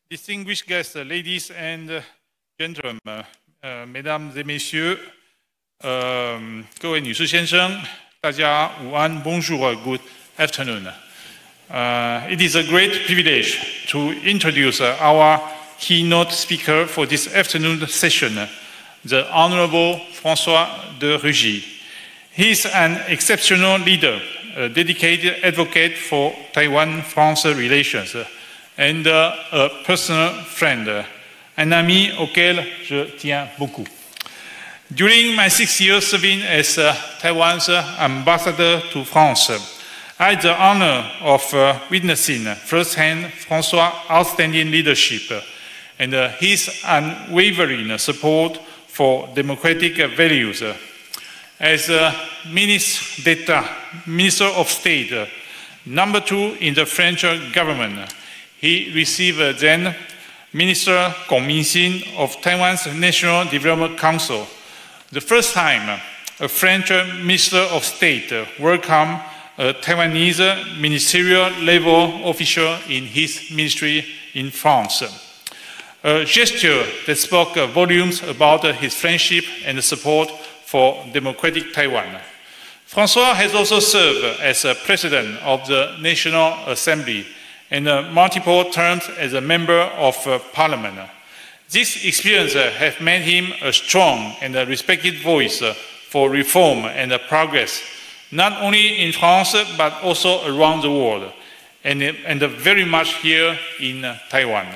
Distinguished guests, ladies and gentlemen, mesdames et messieurs, 各位女士先生，大家午安 ，Bonjour, good afternoon. It is a great privilege to introduce our keynote speaker for this afternoon session, the Honorable François de Rugy. He is an exceptional leader, a dedicated advocate for Taiwan-France relations, and a personal friend, un ami auquel je tiens beaucoup. During my 6 years serving as Taiwan's ambassador to France, I had the honor of witnessing firsthand François' outstanding leadership and his unwavering support for democratic values. As Ministre d'État, Minister of State, number 2 in the French government, he received then Minister Gong Mingxin of Taiwan's National Development Council, the first time a French Minister of State welcomed a Taiwanese ministerial level official in his ministry in France. A gesture that spoke volumes about his friendship and support for democratic Taiwan. François has also served as President of the National Assembly and multiple terms as a Member of Parliament. This experience has made him a strong and respected voice for reform and progress, not only in France but also around the world, and very much here in Taiwan.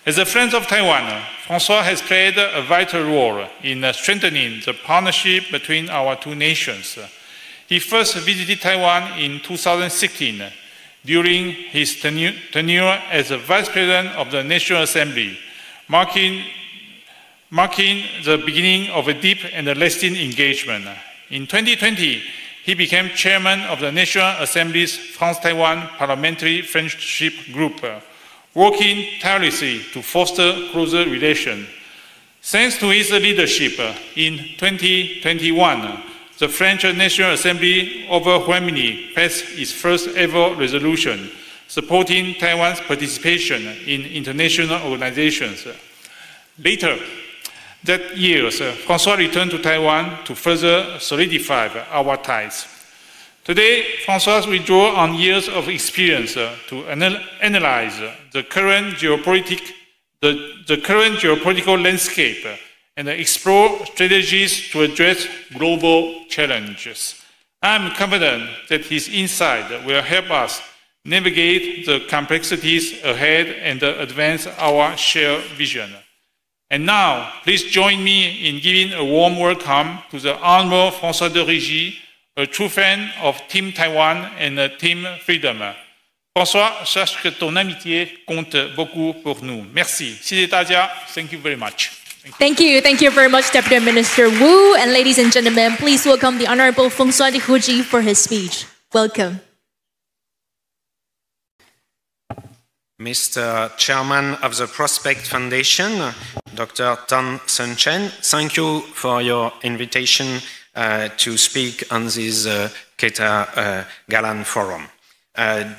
As a friend of Taiwan, François has played a vital role in strengthening the partnership between our two nations. He first visited Taiwan in 2016 during his tenure as Vice President of the National Assembly, marking the beginning of a deep and lasting engagement. In 2020, he became Chairman of the National Assembly's France-Taiwan Parliamentary Friendship Group, working tirelessly to foster closer relations. Thanks to his leadership, in 2021, the French National Assembly overwhelmingly passed its first ever resolution supporting Taiwan's participation in international organizations. Later that year, François returned to Taiwan to further solidify our ties. Today, François will draw on years of experience to analyze the current geopolitical landscape and explore strategies to address global challenges. I am confident that his insight will help us navigate the complexities ahead and advance our shared vision. And now, please join me in giving a warm welcome to the Honorable François de Rugy, a true fan of Team Taiwan and Team Freedom. François, sache que ton amitié compte beaucoup pour nous. Merci. 谢谢大家. Thank you very much. Thank you. Thank you very much, Deputy Minister Wu. And ladies and gentlemen, please welcome the Honorable François de Rugy for his speech. Welcome. Mr. Chairman of the Prospect Foundation, Dr. Tan Sun Chen, thank you for your invitation to speak on this Keter Galan Forum.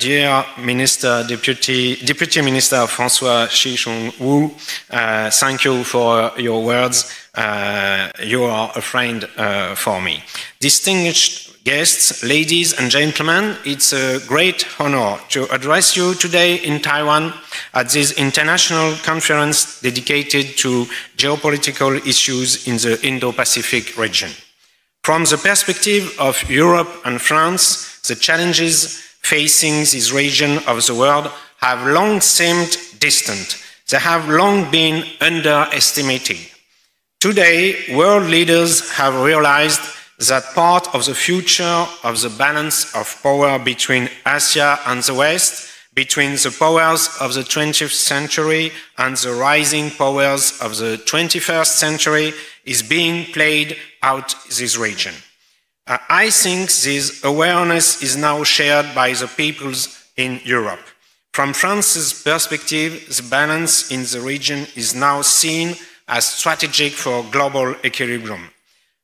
Dear Minister, Deputy Minister François Chi-Shung Wu, thank you for your words. You are a friend for me. Distinguished guests, ladies and gentlemen, it's a great honor to address you today in Taiwan at this international conference dedicated to geopolitical issues in the Indo-Pacific region. From the perspective of Europe and France, the challenges facing this region of the world have long seemed distant. They have long been underestimated. Today, world leaders have realized that part of the future of the balance of power between Asia and the West, between the powers of the 20th century and the rising powers of the 21st century, is being played out this region. I think this awareness is now shared by the peoples in Europe. From France's perspective, the balance in the region is now seen as strategic for global equilibrium.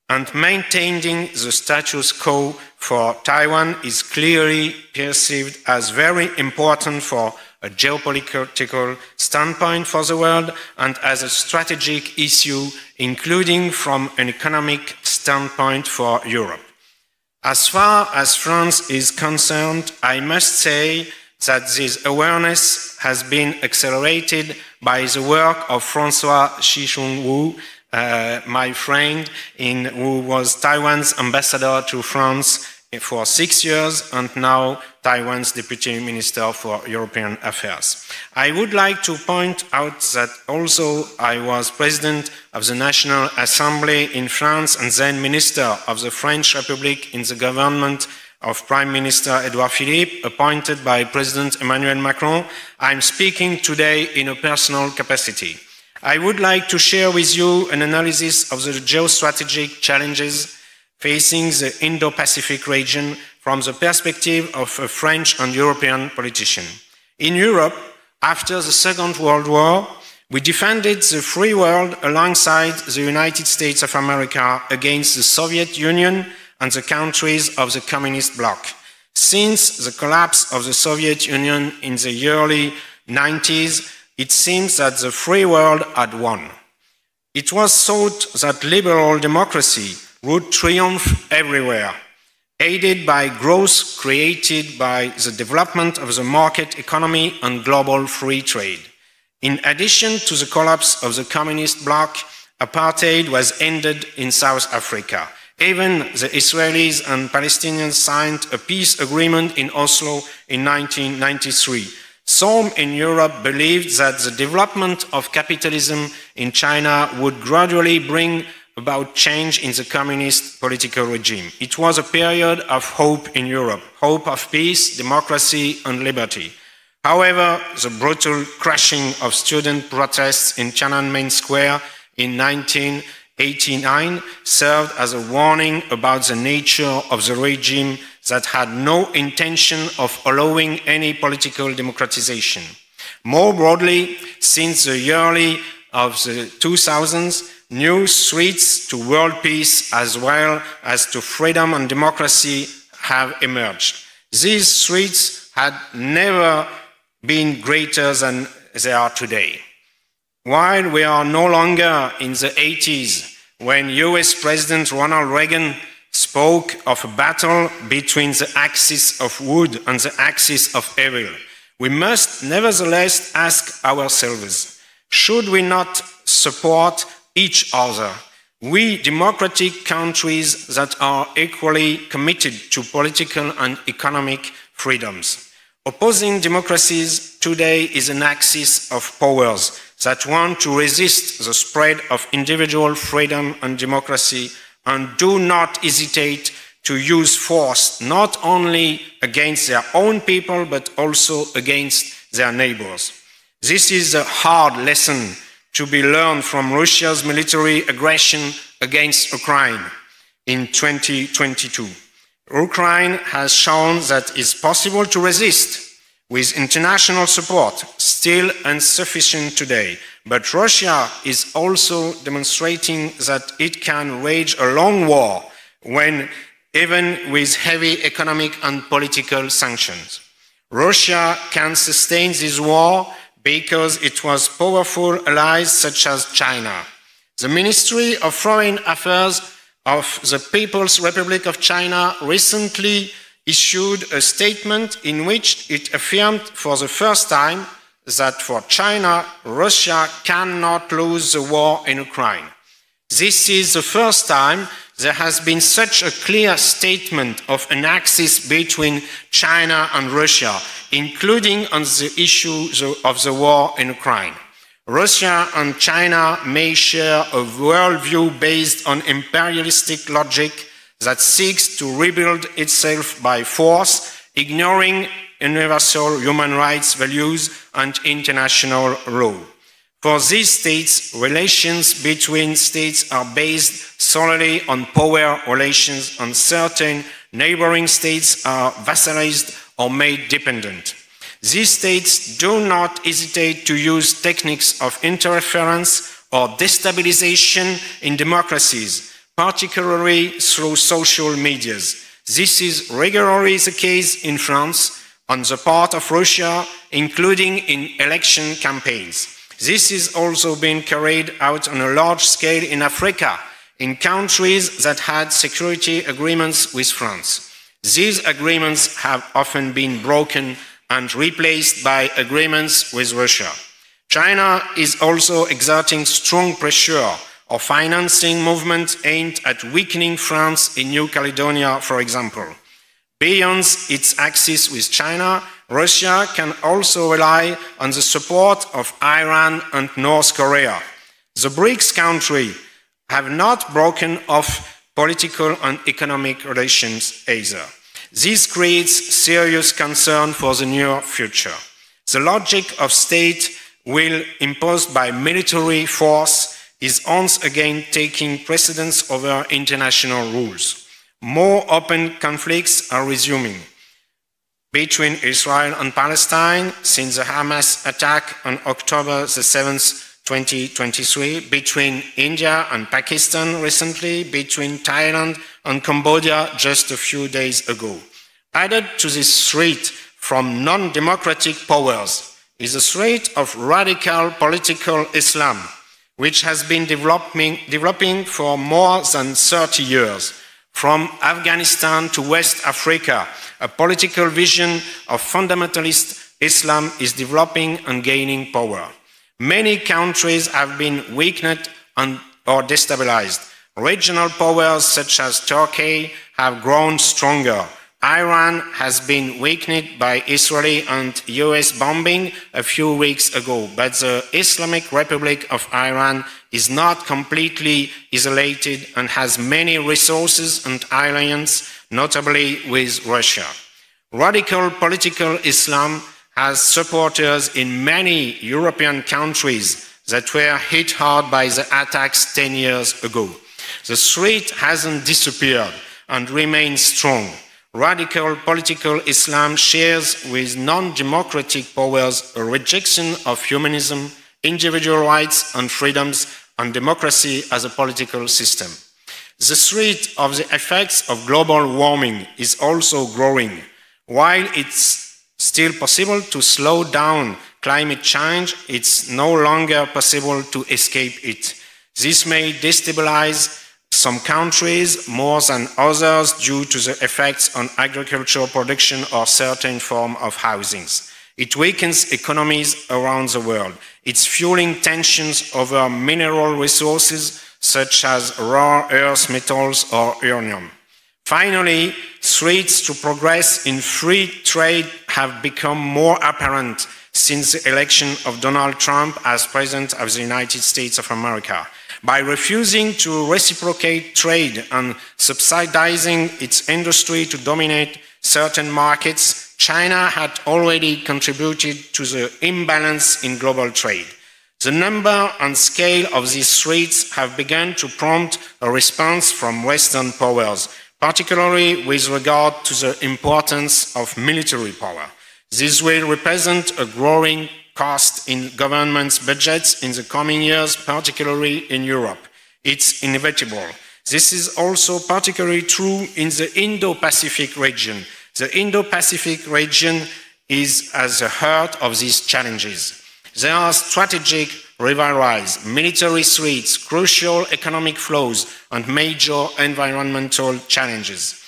And maintaining the status quo for Taiwan is clearly perceived as very important for a geopolitical standpoint for the world and as a strategic issue, including from an economic standpoint for Europe. As far as France is concerned, I must say that this awareness has been accelerated by the work of François Chichong-Wu, my friend, who was Taiwan's ambassador to France for 6 years and now Taiwan's Deputy Minister for European Affairs. I would like to point out that also I was President of the National Assembly in France and then Minister of the French Republic in the government of Prime Minister Edouard Philippe, appointed by President Emmanuel Macron. I'm speaking today in a personal capacity. I would like to share with you an analysis of the geostrategic challenges facing the Indo-Pacific region from the perspective of a French and European politician. In Europe, after the Second World War, we defended the free world alongside the United States of America against the Soviet Union and the countries of the communist bloc. Since the collapse of the Soviet Union in the early 90s, it seems that the free world had won. It was thought that liberal democracy would triumph everywhere, aided by growth created by the development of the market economy and global free trade. In addition to the collapse of the communist bloc, apartheid was ended in South Africa. Even the Israelis and Palestinians signed a peace agreement in Oslo in 1993. Some in Europe believed that the development of capitalism in China would gradually bring about change in the communist political regime. It was a period of hope in Europe, hope of peace, democracy and liberty. However, the brutal crushing of student protests in Tiananmen Square in 1989 served as a warning about the nature of the regime that had no intention of allowing any political democratization. More broadly, since the early of the 2000s, new threats to world peace as well as to freedom and democracy have emerged. These threats had never been greater than they are today. While we are no longer in the 80s, when US President Ronald Reagan spoke of a battle between the axis of good and the axis of evil, we must nevertheless ask ourselves, should we not support each other? We democratic countries that are equally committed to political and economic freedoms. Opposing democracies today is an axis of powers that want to resist the spread of individual freedom and democracy and do not hesitate to use force not only against their own people but also against their neighbors. This is a hard lesson to be learned from Russia's military aggression against Ukraine in 2022. Ukraine has shown that it's possible to resist with international support, still insufficient today. But Russia is also demonstrating that it can wage a long war even with heavy economic and political sanctions. Russia can sustain this war because it has powerful allies such as China. The Ministry of Foreign Affairs of the People's Republic of China recently issued a statement in which it affirmed for the first time that for China, Russia cannot lose the war in Ukraine. This is the first time there has been such a clear statement of an axis between China and Russia, including on the issue of the war in Ukraine. Russia and China may share a worldview based on imperialistic logic that seeks to rebuild itself by force, ignoring universal human rights values and international law. For these states, relations between states are based solely on power relations, and certain neighboring states are vassalized or made dependent. These states do not hesitate to use techniques of interference or destabilization in democracies, particularly through social media. This is regularly the case in France, on the part of Russia, including in election campaigns. This is also being carried out on a large scale in Africa, in countries that had security agreements with France. These agreements have often been broken and replaced by agreements with Russia. China is also exerting strong pressure or financing movements aimed at weakening France in New Caledonia, for example. Beyond its axis with China, Russia can also rely on the support of Iran and North Korea. The BRICS countries have not broken off political and economic relations either. This creates serious concern for the near future. The logic of state will imposed by military force is once again taking precedence over international rules. More open conflicts are resuming between Israel and Palestine since the Hamas attack on October the 7th, 2023, between India and Pakistan recently, between Thailand and Cambodia just a few days ago. Added to this threat from non-democratic powers is the threat of radical political Islam, which has been developing for more than 30 years. From Afghanistan to West Africa, a political vision of fundamentalist Islam is developing and gaining power. Many countries have been weakened or destabilized. Regional powers such as Turkey have grown stronger. Iran has been weakened by Israeli and US bombing a few weeks ago, but the Islamic Republic of Iran is not completely isolated and has many resources and alliances, notably with Russia. Radical political Islam has supporters in many European countries that were hit hard by the attacks 10 years ago. The threat hasn't disappeared and remains strong. Radical political Islam shares with non-democratic powers a rejection of humanism, individual rights and freedoms, and democracy as a political system. The threat of the effects of global warming is also growing. While it's still possible to slow down climate change, it's no longer possible to escape it. This may destabilize some countries more than others due to the effects on agricultural production or certain form of housing. It weakens economies around the world. It's fueling tensions over mineral resources such as rare earth metals or uranium. Finally, threats to progress in free trade have become more apparent since the election of Donald Trump as President of the United States of America. By refusing to reciprocate trade and subsidizing its industry to dominate certain markets, China had already contributed to the imbalance in global trade. The number and scale of these threats have begun to prompt a response from Western powers, particularly with regard to the importance of military power. This will represent a growing cost in governments' budgets in the coming years, particularly in Europe. It's inevitable. This is also particularly true in the Indo-Pacific region. The Indo-Pacific region is at the heart of these challenges. There are strategic rivalries, military threats, crucial economic flows, and major environmental challenges.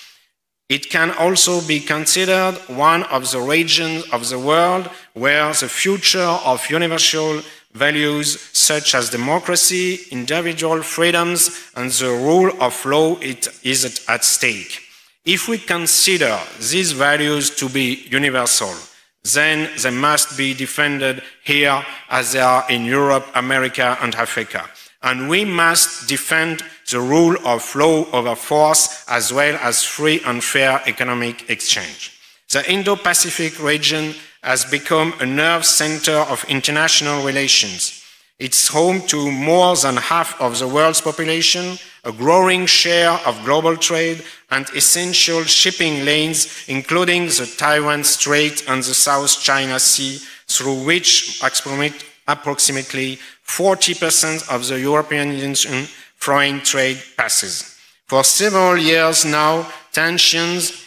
It can also be considered one of the regions of the world where the future of universal values such as democracy, individual freedoms, and the rule of law is at stake. If we consider these values to be universal, then they must be defended here as they are in Europe, America, and Africa. And we must defend the rule of law over force as well as free and fair economic exchange. The Indo-Pacific region has become a nerve center of international relations. It's home to more than half of the world's population, a growing share of global trade, and essential shipping lanes, including the Taiwan Strait and the South China Sea, through which approximately 40% of the European Union foreign trade passes. For several years now, tensions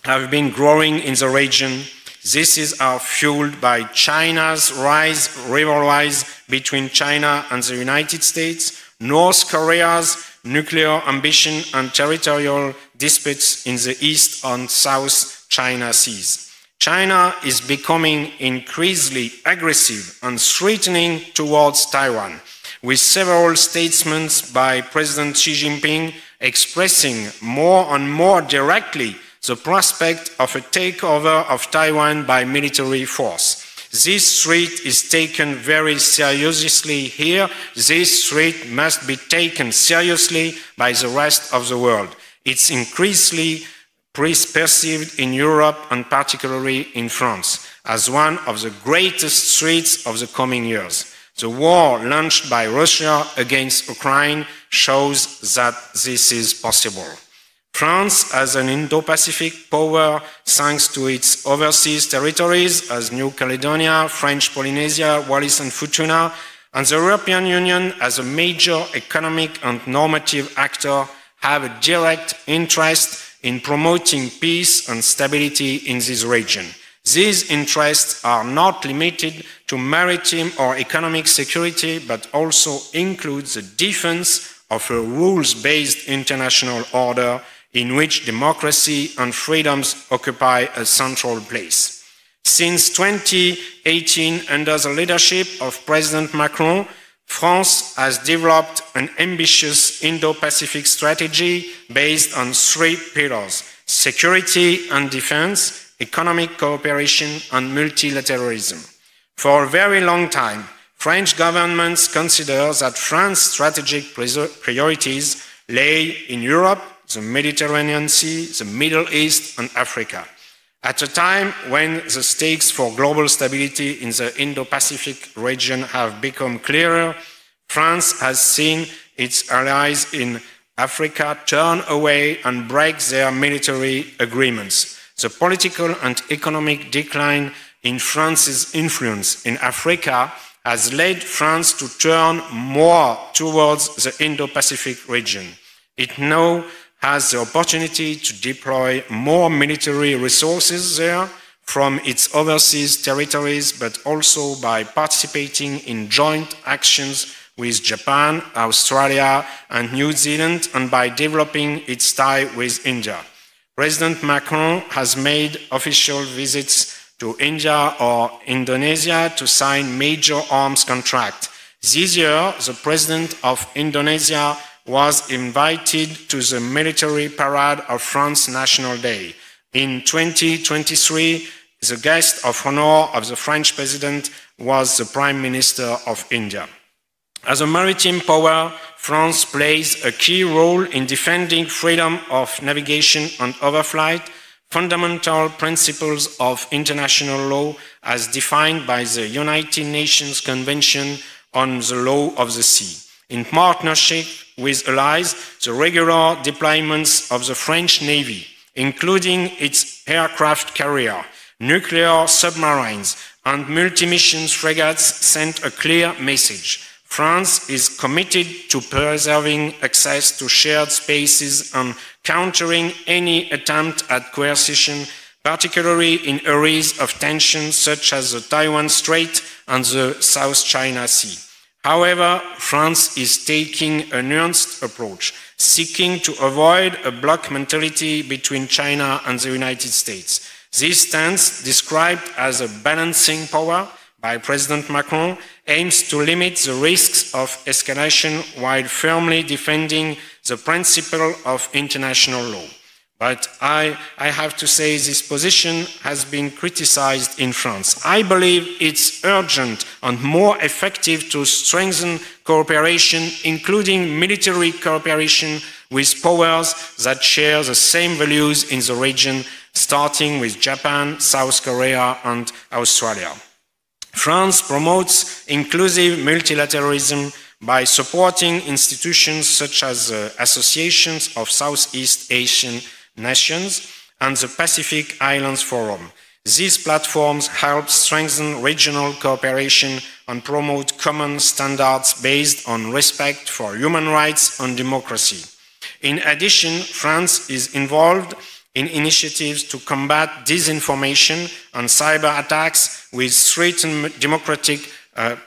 have been growing in the region. These are fueled by China's rival rise between China and the United States, North Korea's nuclear ambition and territorial disputes in the East and South China Seas. China is becoming increasingly aggressive and threatening towards Taiwan, with several statements by President Xi Jinping expressing more and more directly the prospect of a takeover of Taiwan by military force. This threat is taken very seriously here. This threat must be taken seriously by the rest of the world. It's increasingly perceived in Europe and particularly in France as one of the greatest threats of the coming years. The war launched by Russia against Ukraine shows that this is possible. France, as an Indo-Pacific power, thanks to its overseas territories as New Caledonia, French Polynesia, Wallis and Futuna, and the European Union as a major economic and normative actor, have a direct interest in promoting peace and stability in this region. These interests are not limited to maritime or economic security, but also include the defense of a rules-based international order in which democracy and freedoms occupy a central place. Since 2018, under the leadership of President Macron, France has developed an ambitious Indo-Pacific strategy based on 3 pillars: security and defense, economic cooperation, and multilateralism. For a very long time, French governments consider that France's strategic priorities lay in Europe, the Mediterranean Sea, the Middle East, and Africa. At a time when the stakes for global stability in the Indo-Pacific region have become clearer, France has seen its allies in Africa turn away and break their military agreements. The political and economic decline in France's influence in Africa has led France to turn more towards the Indo-Pacific region. It now has the opportunity to deploy more military resources there from its overseas territories, but also by participating in joint actions with Japan, Australia, and New Zealand, and by developing its tie with India. President Macron has made official visits to India or Indonesia to sign major arms contracts. This year, the President of Indonesia was invited to the military parade of France National Day. In 2023, the guest of honor of the French President was the Prime Minister of India. As a maritime power, France plays a key role in defending freedom of navigation and overflight, fundamental principles of international law as defined by the United Nations Convention on the Law of the Sea. In partnership with allies, the regular deployments of the French Navy, including its aircraft carrier, nuclear submarines, and multi-mission frigates, sent a clear message. France is committed to preserving access to shared spaces and countering any attempt at coercion, particularly in areas of tension such as the Taiwan Strait and the South China Sea. However, France is taking a nuanced approach, seeking to avoid a bloc mentality between China and the United States. This stance, described as a balancing power by President Macron, aims to limit the risks of escalation while firmly defending the principle of international law. But I have to say this position has been criticized in France. I believe it's urgent and more effective to strengthen cooperation, including military cooperation with powers that share the same values in the region, starting with Japan, South Korea, and Australia. France promotes inclusive multilateralism by supporting institutions such as the Associations of Southeast Asian Nations and the Pacific Islands Forum. These platforms help strengthen regional cooperation and promote common standards based on respect for human rights and democracy. In addition, France is involved in initiatives to combat disinformation and cyber attacks which threaten democratic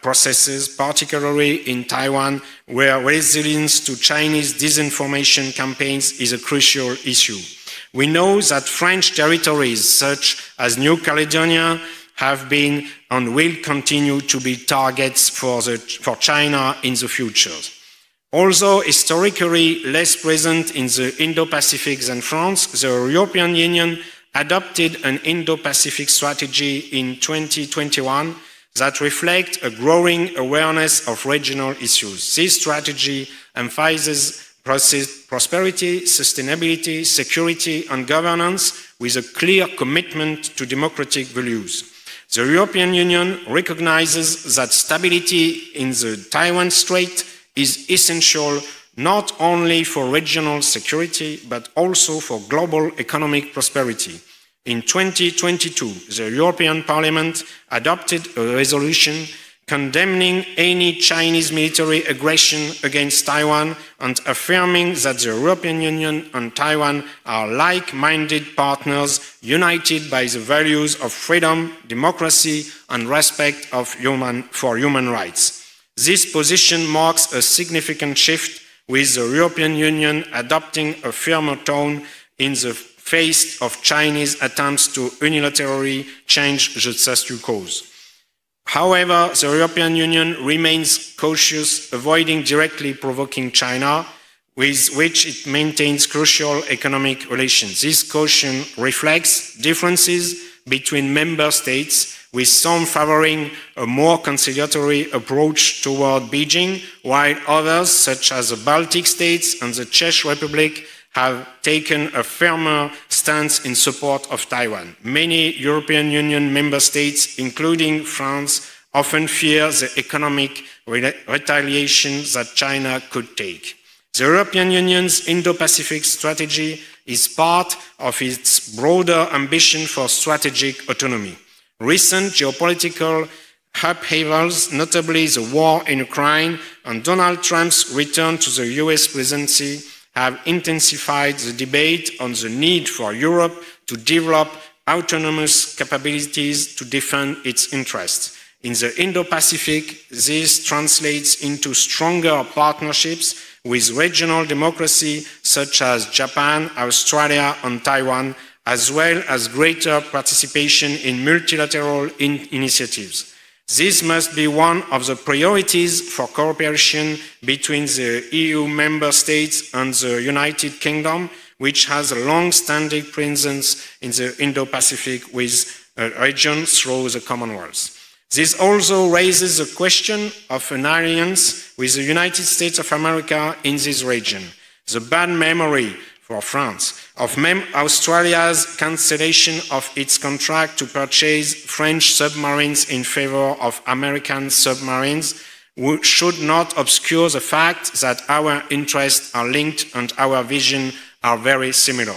processes, particularly in Taiwan, where resilience to Chinese disinformation campaigns is a crucial issue. We know that French territories such as New Caledonia have been and will continue to be targets for China in the future. Although historically less present in the Indo-Pacific than France, the European Union adopted an Indo-Pacific strategy in 2021 that reflects a growing awareness of regional issues. This strategy emphasizes prosperity, sustainability, security, and governance with a clear commitment to democratic values. The European Union recognizes that stability in the Taiwan Strait is essential not only for regional security, but also for global economic prosperity. In 2022, the European Parliament adopted a resolution condemning any Chinese military aggression against Taiwan and affirming that the European Union and Taiwan are like-minded partners united by the values of freedom, democracy, and respect for human rights. This position marks a significant shift, with the European Union adopting a firmer tone in the face of Chinese attempts to unilaterally change the status quo. However, the European Union remains cautious, avoiding directly provoking China, with which it maintains crucial economic relations. This caution reflects differences between member states, with some favoring a more conciliatory approach toward Beijing, while others, such as the Baltic states and the Czech Republic, have taken a firmer stance in support of Taiwan. Many European Union member states, including France, often fear the economic retaliation that China could take. The European Union's Indo-Pacific strategy is part of its broader ambition for strategic autonomy. Recent geopolitical upheavals, notably the war in Ukraine and Donald Trump's return to the US presidency, have intensified the debate on the need for Europe to develop autonomous capabilities to defend its interests. In the Indo-Pacific, this translates into stronger partnerships with regional democracy such as Japan, Australia, and Taiwan, as well as greater participation in multilateral initiatives. This must be one of the priorities for cooperation between the EU member states and the United Kingdom, which has a long-standing presence in the Indo-Pacific region through the Commonwealth. This also raises the question of an alliance with the United States of America in this region. The bad memory for France of Australia's cancellation of its contract to purchase French submarines in favor of American submarines should not obscure the fact that our interests are linked and our vision are very similar.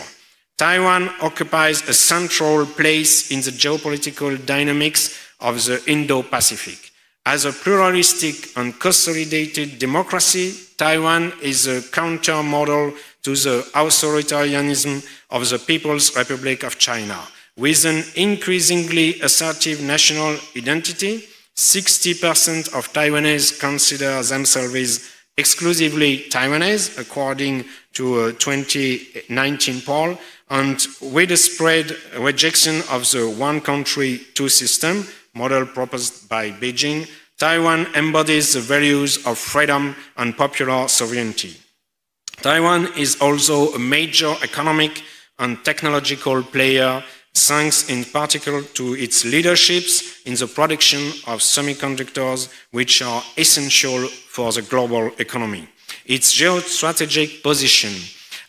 Taiwan occupies a central place in the geopolitical dynamics of the Indo-Pacific. As a pluralistic and consolidated democracy, Taiwan is a counter-model to the authoritarianism of the People's Republic of China. With an increasingly assertive national identity, 60% of Taiwanese consider themselves exclusively Taiwanese, according to a 2019 poll, and widespread rejection of the one country, two system model proposed by Beijing, Taiwan embodies the values of freedom and popular sovereignty. Taiwan is also a major economic and technological player, thanks in particular to its leaderships in the production of semiconductors, which are essential for the global economy. Its geostrategic position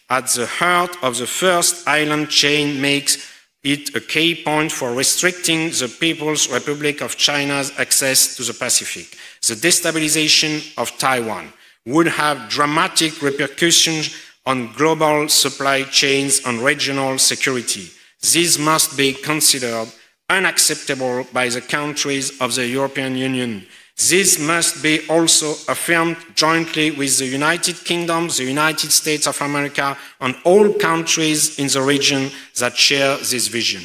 at the heart of the first island chain makes it a key point for restricting the People's Republic of China's access to the Pacific. The destabilization of Taiwan would have dramatic repercussions on global supply chains and regional security. This must be considered unacceptable by the countries of the European Union. This must be also affirmed jointly with the United Kingdom, the United States of America, and all countries in the region that share this vision.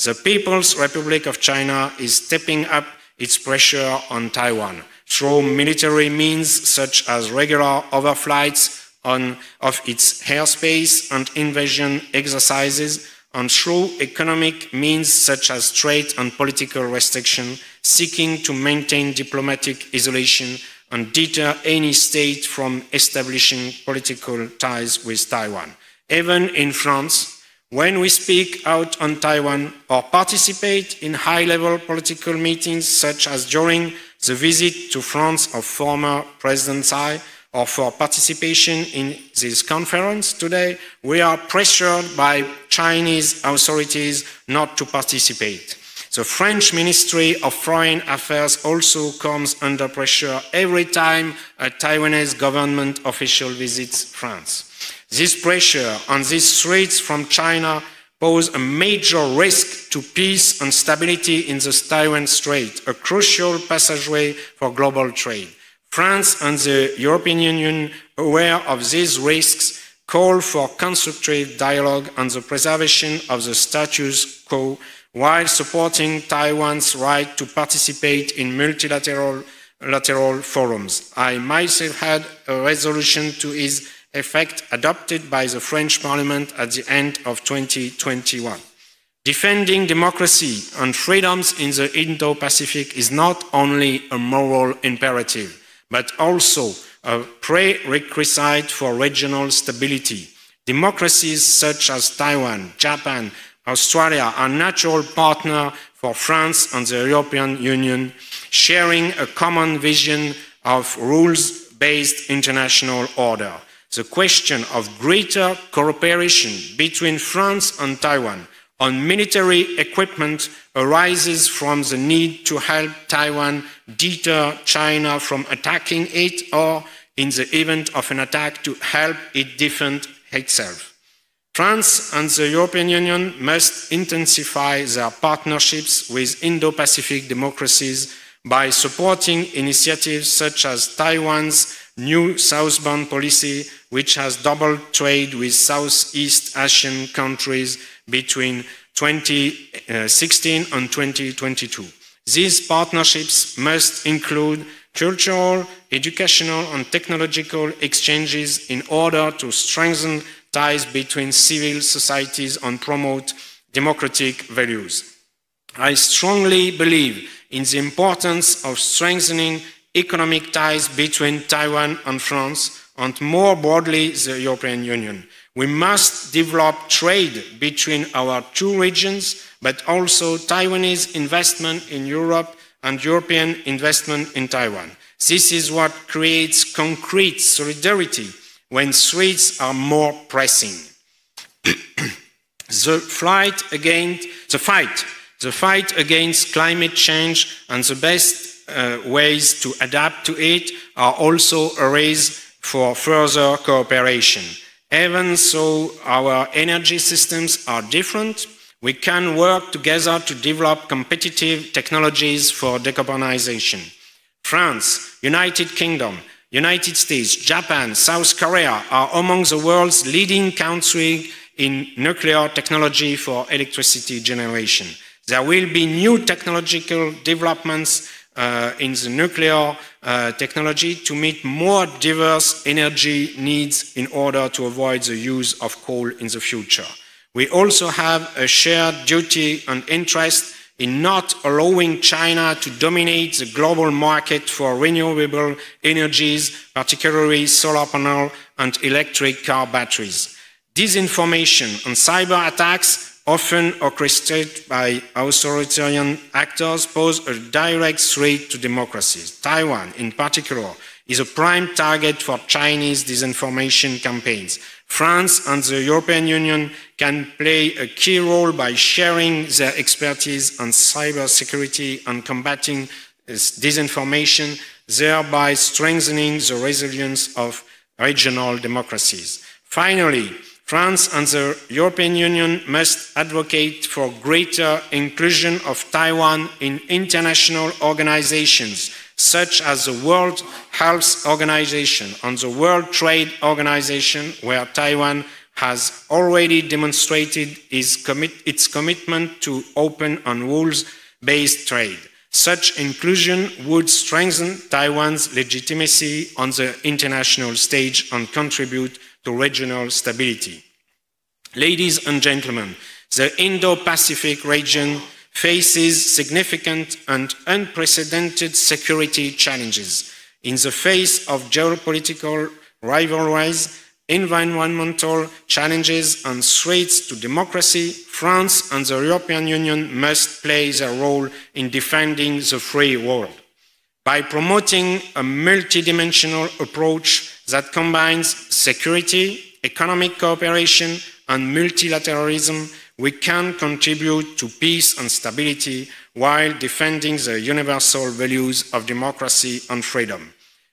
The People's Republic of China is stepping up its pressure on Taiwan through military means such as regular overflights of its airspace and invasion exercises, and through economic means such as trade and political restriction, seeking to maintain diplomatic isolation and deter any state from establishing political ties with Taiwan. Even in France, when we speak out on Taiwan or participate in high-level political meetings, such as during the visit to France of former President Tsai, or for participation in this conference today, we are pressured by Chinese authorities not to participate. The French Ministry of Foreign Affairs also comes under pressure every time a Taiwanese government official visits France. This pressure and these threats from China pose a major risk to peace and stability in the Taiwan Strait, a crucial passageway for global trade. France and the European Union, aware of these risks, call for constructive dialogue on the preservation of the status quo while supporting Taiwan's right to participate in multilateral forums. I myself had a resolution to its effect adopted by the French Parliament at the end of 2021. Defending democracy and freedoms in the Indo-Pacific is not only a moral imperative, but also a prerequisite for regional stability. Democracies such as Taiwan, Japan, Australia are natural partners for France and the European Union, sharing a common vision of rules-based international order. The question of greater cooperation between France and Taiwan on military equipment arises from the need to help Taiwan deter China from attacking it, or in the event of an attack to help it defend itself. France and the European Union must intensify their partnerships with Indo-Pacific democracies by supporting initiatives such as Taiwan's new southbound policy, which has doubled trade with Southeast Asian countries between 2016 and 2022. These partnerships must include cultural, educational, and technological exchanges in order to strengthen ties between civil societies and promote democratic values. I strongly believe in the importance of strengthening economic ties between Taiwan and France, and more broadly, the European Union. We must develop trade between our two regions, but also Taiwanese investment in Europe and European investment in Taiwan. This is what creates concrete solidarity when threats are more pressing. The fight against climate change and the best ways to adapt to it are also a race for further cooperation. Even though our energy systems are different, we can work together to develop competitive technologies for decarbonization. France, United Kingdom, United States, Japan, South Korea are among the world's leading countries in nuclear technology for electricity generation. There will be new technological developments in the nuclear technology to meet more diverse energy needs in order to avoid the use of coal in the future. We also have a shared duty and interest in not allowing China to dominate the global market for renewable energies, particularly solar panel and electric car batteries. Disinformation and cyber attacks, often orchestrated by authoritarian actors, pose a direct threat to democracies. Taiwan, in particular, is a prime target for Chinese disinformation campaigns. France and the European Union can play a key role by sharing their expertise on cybersecurity and combating disinformation, thereby strengthening the resilience of regional democracies. Finally, France and the European Union must advocate for greater inclusion of Taiwan in international organizations such as the World Health Organization and the World Trade Organization, where Taiwan has already demonstrated its commitment to open and rules-based trade. Such inclusion would strengthen Taiwan's legitimacy on the international stage and contribute to regional stability. Ladies and gentlemen, the Indo-Pacific region faces significant and unprecedented security challenges. In the face of geopolitical rivalries, environmental challenges and threats to democracy, France and the European Union must play their role in defending the free world. By promoting a multidimensional approach that combines security, economic cooperation, and multilateralism, we can contribute to peace and stability while defending the universal values of democracy and freedom.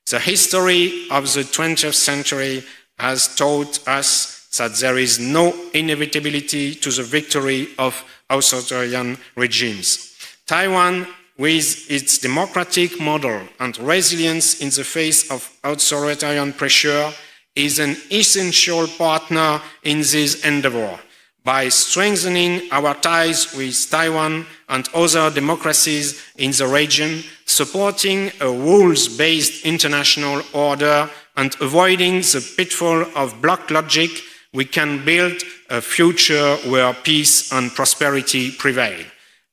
The history of the 20th century has taught us that there is no inevitability to the victory of authoritarian regimes. Taiwan, with its democratic model and resilience in the face of authoritarian pressure, is an essential partner in this endeavor. By strengthening our ties with Taiwan and other democracies in the region, supporting a rules-based international order, and avoiding the pitfall of bloc logic, we can build a future where peace and prosperity prevail.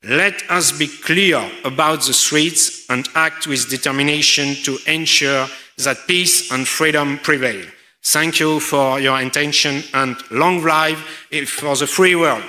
Let us be clear about the threats and act with determination to ensure that peace and freedom prevail. Thank you for your attention and long life for the free world.